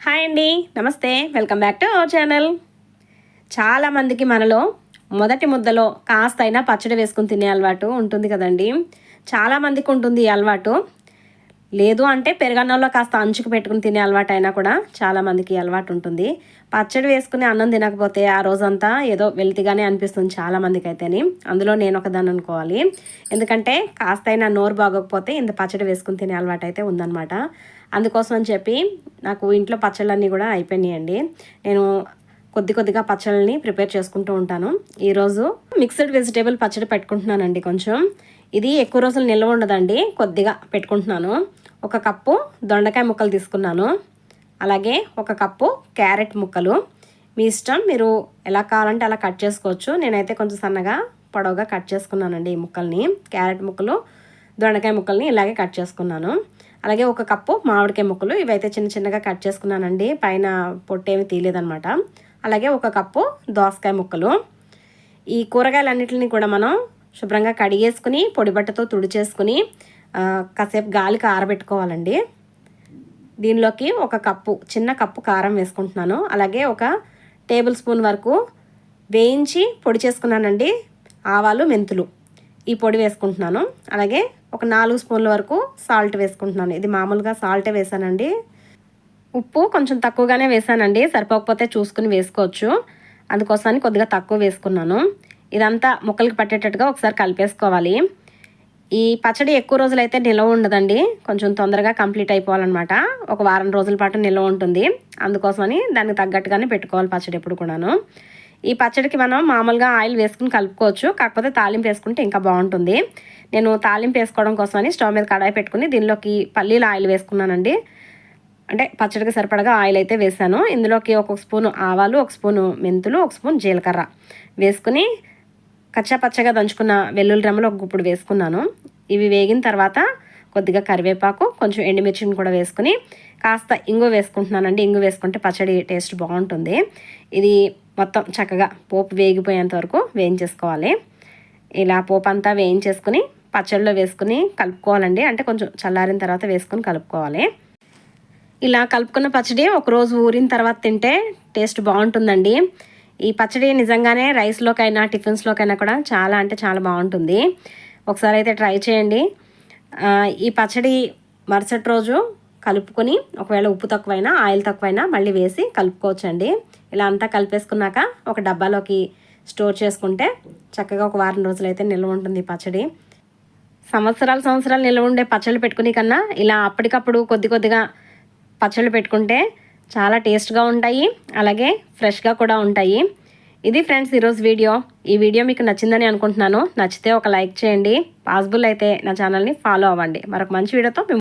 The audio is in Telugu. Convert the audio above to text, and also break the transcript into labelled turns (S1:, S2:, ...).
S1: హాయ్ అండి, నమస్తే. Welcome back to our channel. చాలామందికి మనలో మొదటి ముద్దలో కాస్త అయినా పచ్చడి వేసుకుని తినే అలవాటు ఉంటుంది కదండి. చాలామందికి ఉంటుంది ఈ అలవాటు. లేదు అంటే పెరుగన్నంలో కాస్త అంచుకు పెట్టుకుని తినే అలవాటు అయినా కూడా చాలామందికి అలవాటు ఉంటుంది. పచ్చడి వేసుకుని అన్నం తినకపోతే ఆ రోజంతా ఏదో వెలితిగానే అనిపిస్తుంది చాలామందికి అయితేని. అందులో నేను ఒకదాన్ని అనుకోవాలి. ఎందుకంటే కాస్త అయినా నోరు బాగోకపోతే ఇంత పచ్చడి వేసుకుని తినే అలవాటు అయితే ఉందన్నమాట. అందుకోసం అని చెప్పి నాకు ఇంట్లో పచ్చళ్ళన్నీ కూడా అయిపోయినాయండి. నేను కొద్దిగా పచ్చళ్ళని ప్రిపేర్ చేసుకుంటూ ఉంటాను. ఈరోజు మిక్స్డ్ వెజిటేబుల్ పచ్చడి పెట్టుకుంటున్నానండి. కొంచెం ఇది ఎక్కువ రోజులు నిల్వ ఉండదండి, కొద్దిగా పెట్టుకుంటున్నాను. 1 కప్పు దొండకాయ ముక్కలు తీసుకున్నాను. అలాగే 1 కప్పు క్యారెట్ ముక్కలు. మీ ఇష్టం, మీరు ఎలా కావాలంటే అలా కట్ చేసుకోవచ్చు. నేనైతే కొంచెం సన్నగా పొడవుగా కట్ చేసుకున్నానండి ఈ ముక్కల్ని. క్యారెట్ ముక్కలు, దొండకాయ ముక్కల్ని ఇలాగే కట్ చేసుకున్నాను. అలాగే 1 కప్పు మామిడికాయ ముక్కలు, ఇవైతే చిన్నగా కట్ చేసుకున్నానండి. పైన పొట్టేమి తీయలేదనమాట. అలాగే 1 కప్పు దోసకాయ ముక్కలు. ఈ కూరగాయలన్నిటిని కూడా మనం శుభ్రంగా కడిగేసుకుని పొడి బట్టతో తుడిచేసుకుని కాసేపు గాలికి ఆరబెట్టుకోవాలండి. దీనిలోకి 1 కప్పు, చిన్న కప్పు కారం వేసుకుంటున్నాను. అలాగే 1 టేబుల్ స్పూన్ వరకు వేయించి పొడి చేసుకున్నానండి ఆవాలు, మెంతులు. ఈ పొడి వేసుకుంటున్నాను. అలాగే 1 4 స్పూన్ల వరకు సాల్ట్ వేసుకుంటున్నాను. ఇది మామూలుగా సాల్టే వేసానండి. ఉప్పు కొంచెం తక్కువగానే వేసానండి, సరిపోకపోతే చూసుకుని వేసుకోవచ్చు. అందుకోసమని కొద్దిగా తక్కువ వేసుకున్నాను. ఇదంతా ముక్కలకి పట్టేటట్టుగా ఒకసారి కలిపేసుకోవాలి. ఈ పచ్చడి ఎక్కువ రోజులైతే నిల్వ ఉండదండి, కొంచెం తొందరగా కంప్లీట్ అయిపోవాలన్నమాట. 1 వారం రోజుల పాటు నిల్వ ఉంటుంది. అందుకోసమని దానికి తగ్గట్టుగానే పెట్టుకోవాలి పచ్చడి ఎప్పుడు కూడాను. ఈ పచ్చడికి మనం మామూలుగా ఆయిల్ వేసుకుని కలుపుకోవచ్చు, కాకపోతే తాలింపు వేసుకుంటే ఇంకా బాగుంటుంది. నేను తాలింపు వేసుకోవడం కోసమని స్టవ్ మీద కడాయి పెట్టుకుని దీనిలోకి పల్లీల ఆయిల్ వేసుకున్నానండి. అంటే పచ్చడికి సరిపడగా ఆయిల్ అయితే వేసాను. ఇందులోకి 1 స్పూను ఆవాలు, 1 స్పూను మెంతులు, 1 స్పూన్ జీలకర్ర వేసుకుని కచ్చాపచ్చగా దంచుకున్న వెల్లుల్లి రెమ్మలు 1 గుప్పుడు వేసుకున్నాను. ఇవి వేగిన తర్వాత కొద్దిగా కరివేపాకు, కొంచెం ఎండుమిర్చిని కూడా వేసుకుని కాస్త ఇంగు వేసుకుంటున్నానండి. ఇంగు వేసుకుంటే పచ్చడి టేస్ట్ బాగుంటుంది. ఇది మొత్తం చక్కగా పోపు వేగిపోయేంత వరకు వేయించేసుకోవాలి. ఇలా పోపు అంతా వేయించేసుకుని పచ్చడిలో వేసుకుని కలుపుకోవాలండి. అంటే కొంచెం చల్లారిన తర్వాత వేసుకుని కలుపుకోవాలి. ఇలా కలుపుకున్న పచ్చడి 1 రోజు ఊరిన తర్వాత తింటే టేస్ట్ బాగుంటుందండి. ఈ పచ్చడి నిజంగానే రైస్లోకైనా టిఫిన్స్లోకైనా కూడా చాలా అంటే చాలా బాగుంటుంది. ఒకసారి అయితే ట్రై చేయండి. ఈ పచ్చడి మరుసటి రోజు కలుపుకొని ఒకవేళ ఉప్పు తక్కువైనా ఆయిల్ తక్కువైనా మళ్ళీ వేసి కలుపుకోవచ్చండి. ఇలా అంతా కలిపేసుకున్నాక ఒక డబ్బాలోకి స్టోర్ చేసుకుంటే చక్కగా 1 వారం రోజులు అయితే నిల్వ ఉంటుంది పచ్చడి. సంవత్సరాలు నిల్వ ఉండే పచ్చళ్ళు పెట్టుకునే కన్నా ఇలా అప్పటికప్పుడు కొద్దిగా పచ్చళ్ళు పెట్టుకుంటే చాలా టేస్ట్గా ఉంటాయి, అలాగే ఫ్రెష్గా కూడా ఉంటాయి. ఇది ఫ్రెండ్స్ ఈరోజు వీడియో. ఈ వీడియో మీకు నచ్చిందని అనుకుంటున్నాను. నచ్చితే ఒక లైక్ చేయండి. పాసిబుల్ అయితే నా ఛానల్ని ఫాలో అవ్వండి. మరొక మంచి వీడియోతో